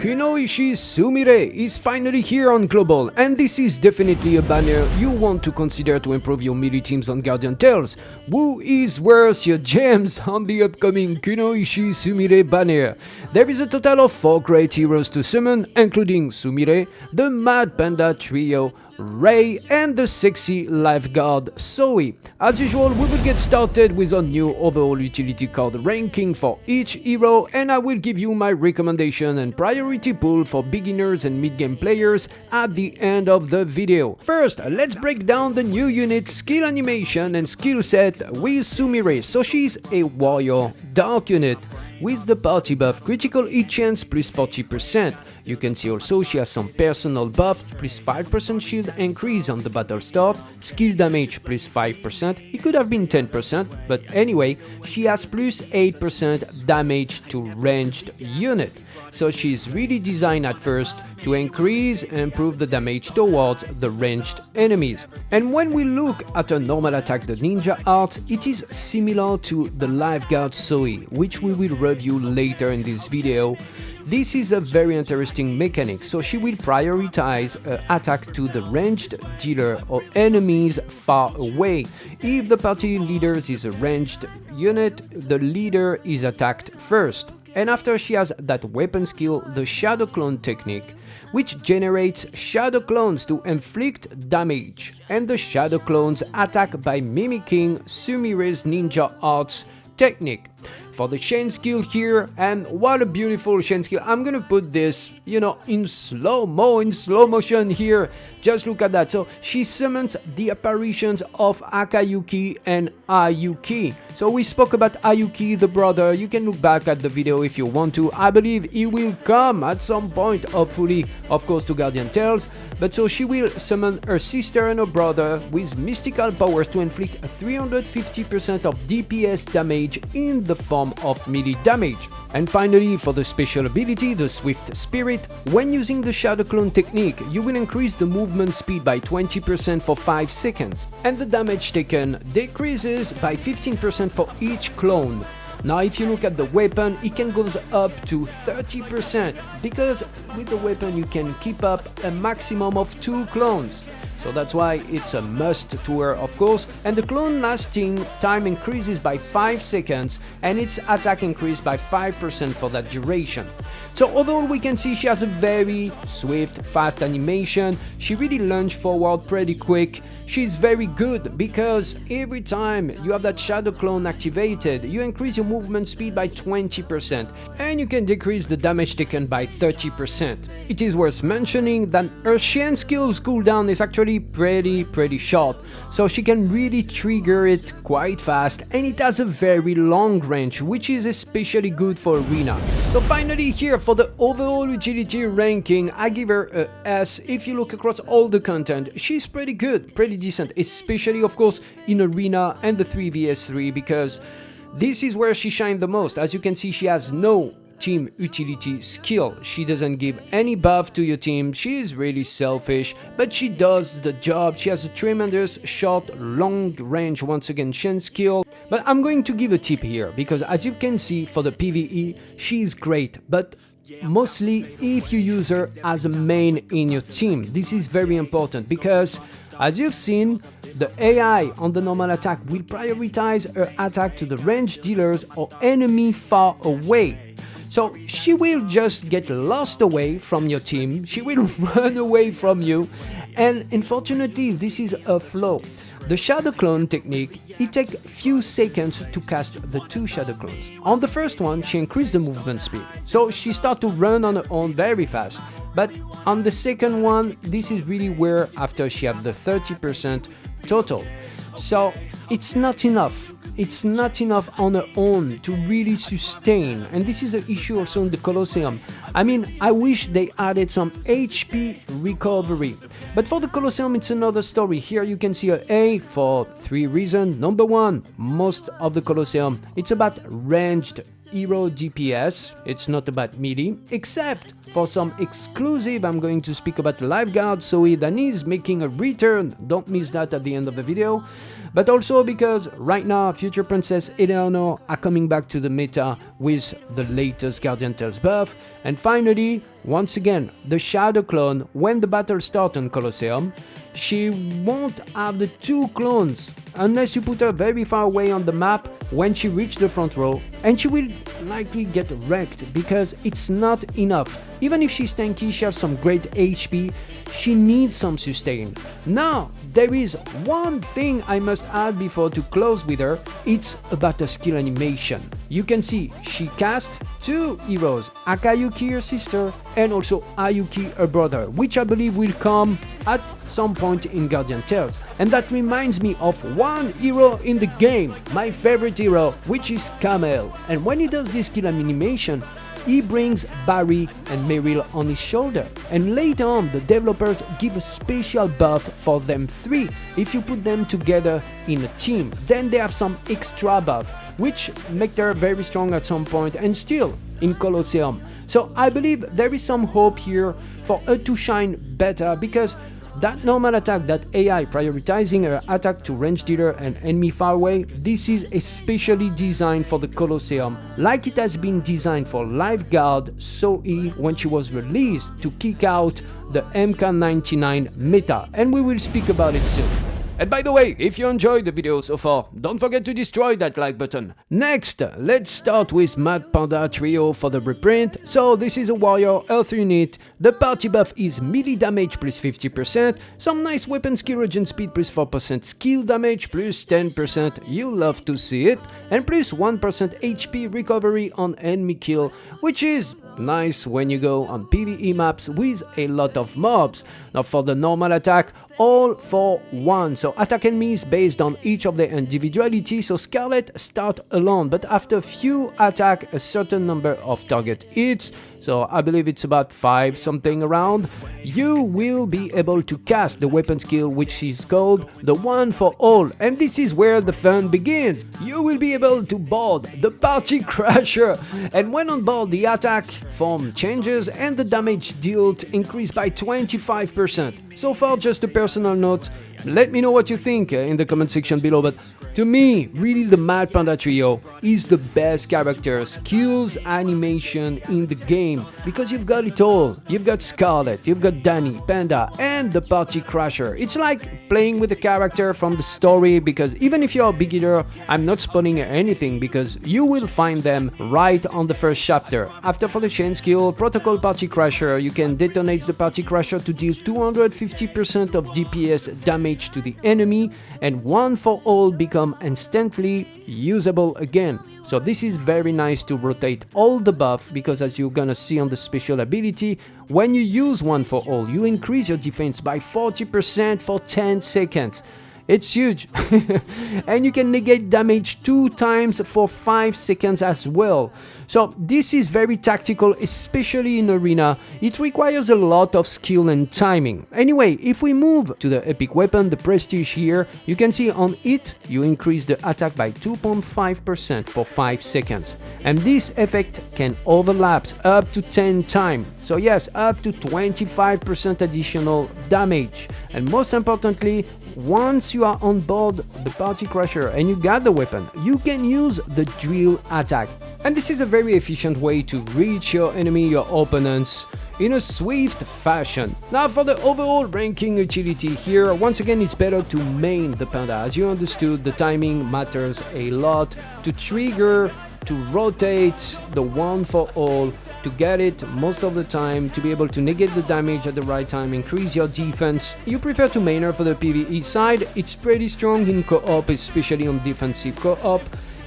Kunoichi Sumire is finally here on Global, and this is definitely a banner you want to consider to improve your melee teams on Guardian Tales. Who is worth your gems on the upcoming Kunoichi Sumire banner? There is a total of 4 great heroes to summon, including Sumire, the Mad Panda trio, Ray, and the sexy Lifeguard Sohee. As usual, we will get started with a new overall utility card ranking for each hero, and I will give you my recommendation and priority pool for beginners and mid-game players at the end of the video. First, let's break down the new unit skill animation and skill set with Sumire. So she's a warrior dark unit with the party buff critical hit chance plus 40%. You can see also she has some personal buff plus 5% shield increase on the battle start, skill damage plus 5%, it could have been 10%, but anyway, she has plus 8% damage to ranged unit. So she's really designed at first to increase and improve the damage towards the ranged enemies. And when we look at a normal attack, the ninja art, it is similar to the Lifeguard Sohee, which we will review later in this video. This is a very interesting mechanic, so she will prioritize attack to the ranged dealer or enemies far away. If the party leader is a ranged unit, the leader is attacked first. And after she has that weapon skill, the Shadow Clone technique, which generates Shadow Clones to inflict damage, and the Shadow Clones attack by mimicking Sumire's ninja arts technique. For the chain skill here, and what a beautiful chain skill. I'm gonna put this, in slow motion here. Just look at that. So she summons the apparitions of Akayuki and Ayuki. So we spoke about Ayuki, the brother. You can look back at the video if you want to. I believe he will come at some point, hopefully, of course, to Guardian Tales. But so she will summon her sister and her brother with mystical powers to inflict 350% of DPS damage in the form of melee damage. And finally, for the special ability, the Swift Spirit, when using the Shadow Clone technique, you will increase the movement speed by 20% for 5 seconds, and the damage taken decreases by 15% for each clone. Now if you look at the weapon, it can go up to 30%, because with the weapon you can keep up a maximum of 2 clones. So that's why it's a must to her, of course, and the clone lasting time increases by 5 seconds and its attack increased by 5% for that duration. So overall we can see she has a very swift, fast animation. She really lunged forward pretty quick. She's very good because every time you have that Shadow Clone activated, you increase your movement speed by 20% and you can decrease the damage taken by 30%. It is worth mentioning that her chain skills cooldown is actually pretty short, so she can really trigger it quite fast, and it has a very long range, which is especially good for arena. So finally here for the overall utility ranking, I give her a S. If you look across all the content, she's pretty good, pretty decent, especially of course in arena and the 3vs3, because this is where she shined the most. As you can see, she has no team utility skill. She doesn't give any buff to your team. She is really selfish, but she does the job. She has a tremendous short, long range, once again, chain skill. But I'm going to give a tip here, because as you can see for the PvE, she is great, but mostly if you use her as a main in your team. This is very important, because as you've seen, the AI on the normal attack will prioritize her attack to the ranged dealers or enemy far away. So she will just get lost away from your team, she will run away from you, and unfortunately this is a flaw. The Shadow Clone technique, it takes few seconds to cast the 2 Shadow Clones. On the first one, she increased the movement speed, so she starts to run on her own very fast. But on the second one, this is really where after she has the 30% total. So it's not enough. It's not enough on her own to really sustain, and this is an issue also in the Colosseum. I mean, I wish they added some HP recovery, but for the Colosseum it's another story. Here you can see an A for 3 reasons. Number 1, most of the Colosseum, it's about ranged hero DPS, it's not about melee, except for some exclusive. I'm going to speak about Lifeguard Sohee that is making a return, don't miss that at the end of the video. but also because right now Future Princess Eleanor are coming back to the meta with the latest Guardian Tales buff. And finally, once again, the Shadow clone, when the battle starts on Colosseum, she won't have the two clones unless you put her very far away on the map when she reaches the front row, and she will likely get wrecked because it's not enough. Even if she's tanky, she has some great HP, she needs some sustain. Now, there is one thing I must add before to close with her, it's about the skill animation. You can see she cast two heroes, Akayuki her sister and also Ayuki her brother, which I believe will come at some point in Guardian Tales. And that reminds me of one hero in the game, my favorite hero, which is Camel. And when he does this skill animation, he brings Barry and Meryl on his shoulder, and later on the developers give a special buff for them three. If you put them together in a team, then they have some extra buff, which make her very strong at some point and still in Colosseum. So I believe there is some hope here for her to shine better, because that normal attack, that AI prioritizing her attack to range dealer and enemy far away, this is especially designed for the Colosseum, like it has been designed for Lifeguard Sohee when she was released to kick out the MK99 meta, and we will speak about it soon. And by the way, if you enjoyed the video so far, don't forget to destroy that like button. Next, let's start with Mad Panda Trio for the reprint. So this is a warrior earth unit. The party buff is melee damage plus 50%, some nice weapon skill regen speed plus 4%, skill damage plus 10%, you love to see it, and plus 1% HP recovery on enemy kill, which is nice when you go on PvE maps with a lot of mobs. Now for the normal attack, all for one, so attack enemies based on each of their individuality. So Scarlet start alone, but after few attack a certain number of target hits, so I believe it's about 5 something around, you will be able to cast the weapon skill, which is called the one for all, and this is where the fun begins. You will be able to board the Party Crasher, and when on board the attack form changes and the damage dealt increase by 25%. So far just a personal note, let me know what you think in the comment section below, but to me, really the Mad Panda Trio is the best character, skills, animation in the game, because you've got it all. You've got Scarlet, you've got Danny, Panda, and the Party Crasher. It's like playing with a character from the story, because even if you're a beginner, I'm not spoiling anything, because you will find them right on the first chapter. After for the chain skill, Protocol Party Crasher, you can detonate the Party Crasher to deal 250% of DPS damage to the enemy, and one for all become instantly usable again. So this is very nice to rotate all the buff, because as you're gonna see on the special ability, when you use one for all, you increase your defense by 40% for 10 seconds. It's huge. And you can negate damage 2 times for 5 seconds as well. So this is very tactical, especially in arena. It requires a lot of skill and timing. Anyway, if we move to the epic weapon, the Prestige here, you can see on it, you increase the attack by 2.5% for 5 seconds. And this effect can overlap up to 10 times. So yes, up to 25% additional damage. And most importantly, once you are on board the Party Crasher and you got the weapon, you can use the drill attack. And this is a very efficient way to reach your enemy, your opponents, in a swift fashion. Now for the overall ranking utility here, once again it's better to main the Panda. As you understood, the timing matters a lot to trigger, to rotate the one for all, to get it most of the time, to be able to negate the damage at the right time, increase your defense. You prefer to main her for the PvE side, it's pretty strong in co-op, especially on defensive co-op.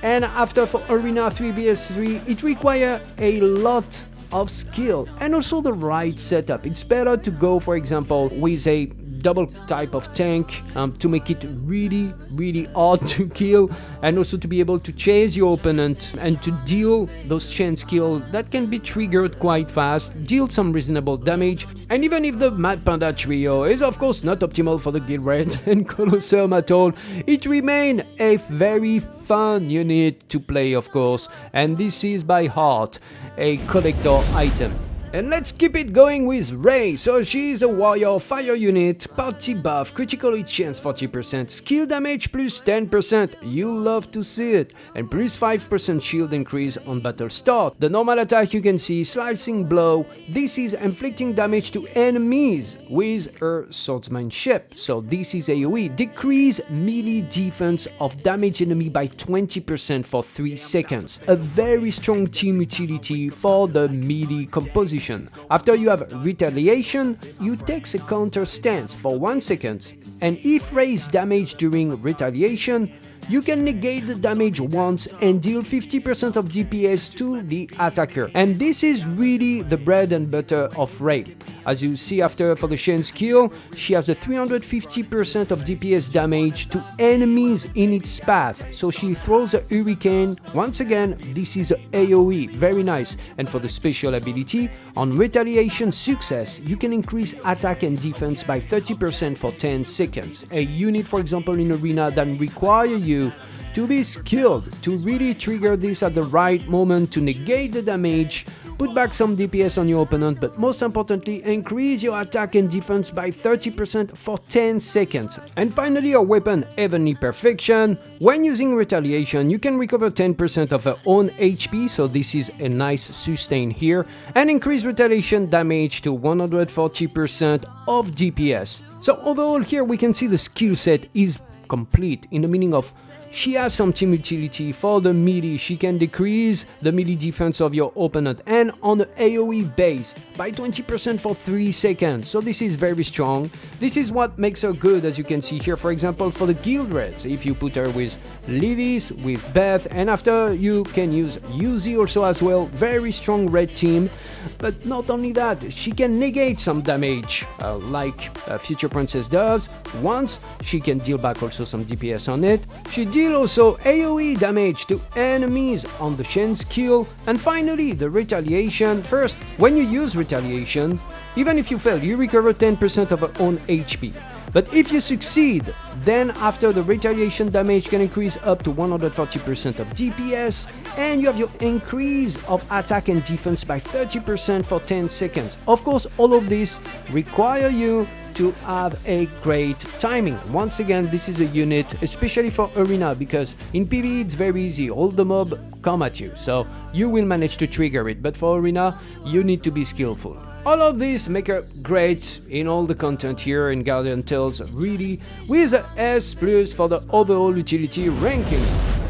And after for Arena 3vs3, it requires a lot of skill and also the right setup. It's better to go, for example, with a double type of tank to make it really hard to kill, and also to be able to chase your opponent and to deal those chain skills that can be triggered quite fast, deal some reasonable damage. And even if the Mad Panda Trio is of course not optimal for the Guild Raids and Colosseum at all, it remains a very fun unit to play, of course, and this is by heart a collector item. And let's keep it going with Rei. So she's a warrior fire unit, party buff, critical hit chance 40%, skill damage plus 10%, you love to see it, and plus 5% shield increase on battle start. The normal attack you can see, slicing blow, this is inflicting damage to enemies with her swordsmanship. So this is AoE, decrease melee defense of damage enemy by 20% for 3 seconds. A very strong team utility for the melee composition. After you have retaliation, you take a counter stance for 1 second, and if raised damage during retaliation, you can negate the damage once and deal 50% of DPS to the attacker. And this is really the bread and butter of Rei. As you see after for the Shen skill, she has a 350% of DPS damage to enemies in its path. So she throws a hurricane. Once again, this is a AoE, very nice. And for the special ability, on retaliation success, you can increase attack and defense by 30% for 10 seconds. A unit, for example, in arena that require you to be skilled to really trigger this at the right moment to negate the damage, put back some DPS on your opponent, but most importantly, increase your attack and defense by 30% for 10 seconds. And finally, your weapon, Heavenly Perfection. When using retaliation, you can recover 10% of her own HP, so this is a nice sustain here, and increase retaliation damage to 140% of DPS. So overall here we can see the skill set is complete, in the meaning of she has some team utility for the melee. She can decrease the melee defense of your opponent and on the AoE base by 20% for 3 seconds. So this is very strong. This is what makes her good, as you can see here. For example, for the guild reds, if you put her with Levis, with Beth, and after you can use Yuzi also as well. Very strong red team. But not only that, she can negate some damage like Future Princess does. Once she can deal back also some DPS on it. She deal also AoE damage to enemies on the Shen skill. And finally, the retaliation. First, when you use retaliation, even if you fail, you recover 10% of your own HP. But if you succeed, then after the retaliation damage can increase up to 140% of DPS, and you have your increase of attack and defense by 30% for 10 seconds. Of course, all of this require you to have a great timing. Once again, this is a unit, especially for arena, because in PvE it's very easy. All the mob come at you, so you will manage to trigger it. But for arena, you need to be skillful. All of this make her great in all the content here in Guardian Tales, really, with a S+ for the overall utility ranking.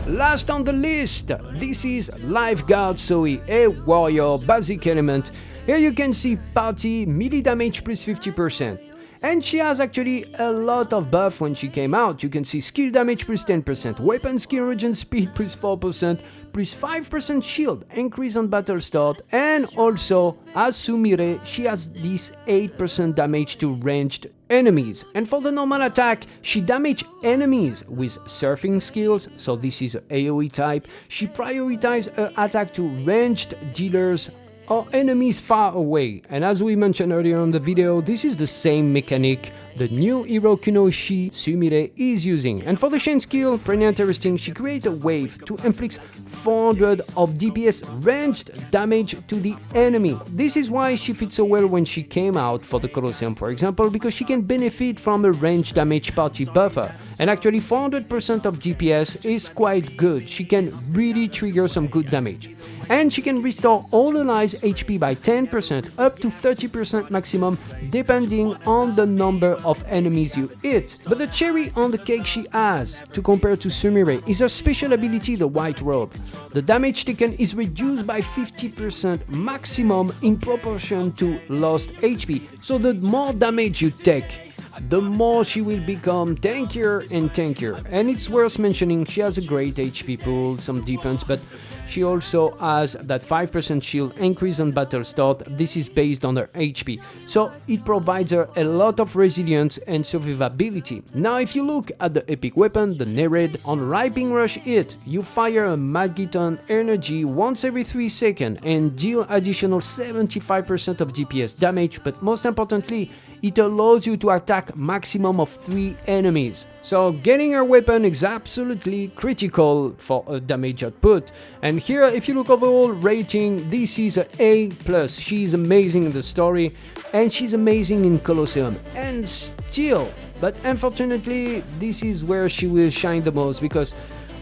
Last on the list, this is Lifeguard Sohee, a warrior basic element. Here you can see party melee damage plus 50%. And she has actually a lot of buff when she came out. You can see skill damage plus 10%, weapon skill regen speed plus 4%, plus 5% shield increase on battle start, and also, as Sumire, she has this 8% damage to ranged enemies. And for the normal attack, she damages enemies with surfing skills, so this is AoE type. She prioritizes her attack to ranged dealers or enemies far away, and as we mentioned earlier in the video, this is the same mechanic the new hero kunoichi Sumire is using. And for the Shen skill, pretty interesting, she creates a wave to inflict 400 of DPS ranged damage to the enemy. This is why she fits so well when she came out for the Colosseum, for example, because she can benefit from a range damage party buffer. And actually 400% of DPS is quite good. She can really trigger some good damage. And she can restore all allies' HP by 10%, up to 30% maximum, depending on the number of enemies you hit. But the cherry on the cake she has, to compare to Sumire, is her special ability, the White Robe. The damage taken is reduced by 50% maximum in proportion to lost HP. So the more damage you take, the more she will become tankier and tankier. And it's worth mentioning, she has a great HP pool, some defense, but she also has that 5% shield increase on battle start. This is based on her HP, so it provides her a lot of resilience and survivability. Now if you look at the epic weapon, the Nereid, on Riping Rush hit, you fire a Magiton energy once every 3 seconds and deal additional 75% of DPS damage, but most importantly, it allows you to attack maximum of 3 enemies. So getting her weapon is absolutely critical for a damage output. And here, if you look overall rating, this is a A+. She's amazing in the story, and she's amazing in Colosseum. And still, but unfortunately, this is where she will shine the most, because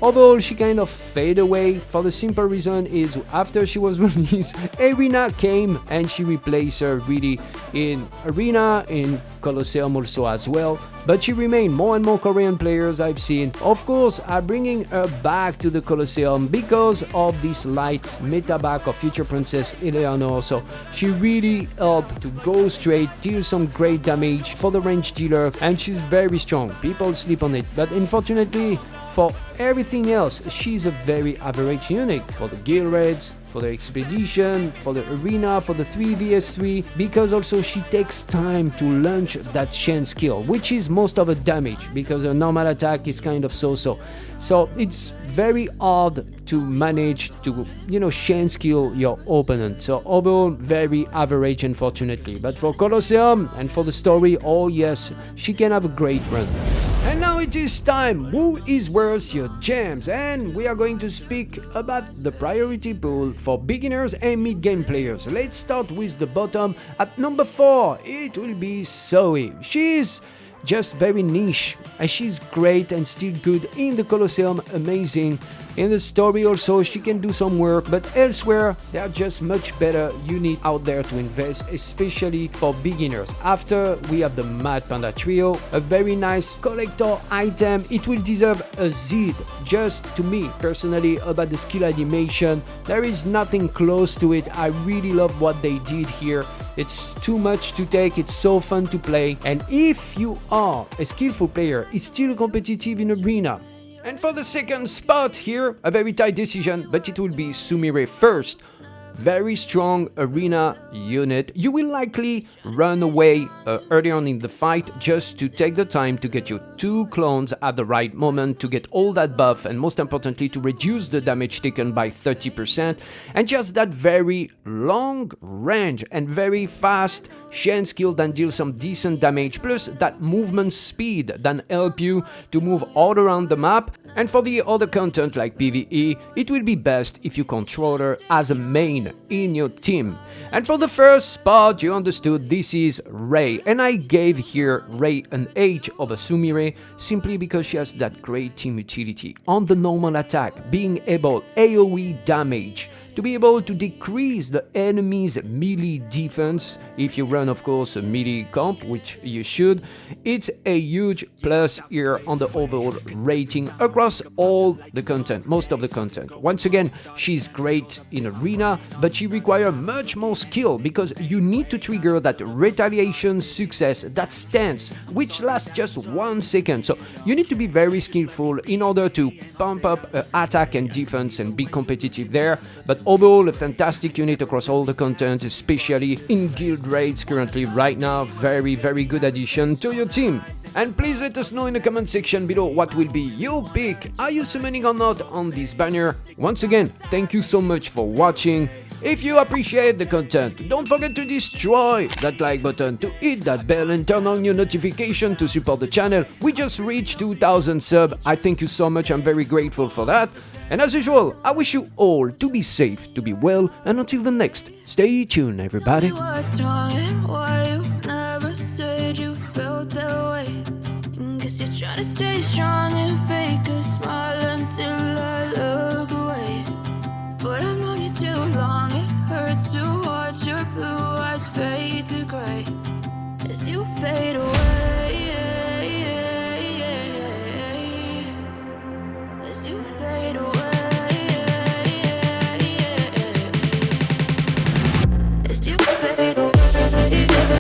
overall she kind of fade away for the simple reason is after she was released, Arena came and she replaced her really in Arena, in Colosseum also as well, but she remained. More and more Korean players I've seen, of course, are bringing her back to the Colosseum because of this light meta back of Future Princess Eleanor. So she really helped to go straight, deal some great damage for the range dealer, and she's very strong. People sleep on it, but unfortunately for everything else, she's a very average unit for the guild raids, for the expedition, for the arena, for the 3vs3, because also she takes time to launch that chain skill, which is most of the damage, because her normal attack is kind of so-so. So it's very hard to manage to, chain skill your opponent. So overall, very average, unfortunately. But for Colosseum and for the story, oh yes, she can have a great run. And now it is time, who is worth your gems? And we are going to speak about the priority pool for beginners and mid-game players. Let's start with the bottom. At number 4, it will be Sohee. She's just very niche, and she's great and still good in the Colosseum, amazing. In the story also she can do some work, but elsewhere there are just much better units out there to invest, especially for beginners. After we have the Mad Panda trio, a very nice collector item. It will deserve a Z. Just to me personally, about the skill animation, there is nothing close to it. I really love what they did here. It's too much to take, it's so fun to play, and if you are a skillful player, it's still competitive in arena. And for the second spot here, a very tight decision, but it will be Sumire first. Very strong arena unit. You will likely run away early on in the fight just to take the time to get your 2 clones at the right moment to get all that buff, and most importantly to reduce the damage taken by 30%, and just that very long range and very fast chain skill that deals some decent damage, plus that movement speed that help you to move all around the map. And for the other content like PvE, it will be best if you control her as a main in your team. And for the first spot, you understood this is Rei, and I gave here Rei an H over Sumire simply because she has that great team utility on the normal attack, being able AoE damage, to be able to decrease the enemy's melee defense if you run, of course, a melee comp, which you should. It's a huge plus here on the overall rating across all the content, most of the content. Once again, she's great in arena, but she requires much more skill because you need to trigger that retaliation success, that stance, which lasts just 1 second. So you need to be very skillful in order to pump up attack and defense and be competitive there. But overall, a fantastic unit across all the content, especially in guild raids currently right now. Very, very good addition to your team. And please let us know in the comment section below what will be your pick. Are you summoning or not on this banner? Once again, thank you so much for watching. If you appreciate the content, don't forget to destroy that like button, to hit that bell and turn on your notification to support the channel. We just reached 2,000 subs. I thank you so much. I'm very grateful for that. And as usual, I wish you all to be safe, to be well, and until the next, stay tuned, everybody. What's wrong and why you never said you felt that way? Guess you're trying to stay strong and fake a smile until I look away. But I've known you too long, it hurts to watch your blue eyes fade to gray as you fade away.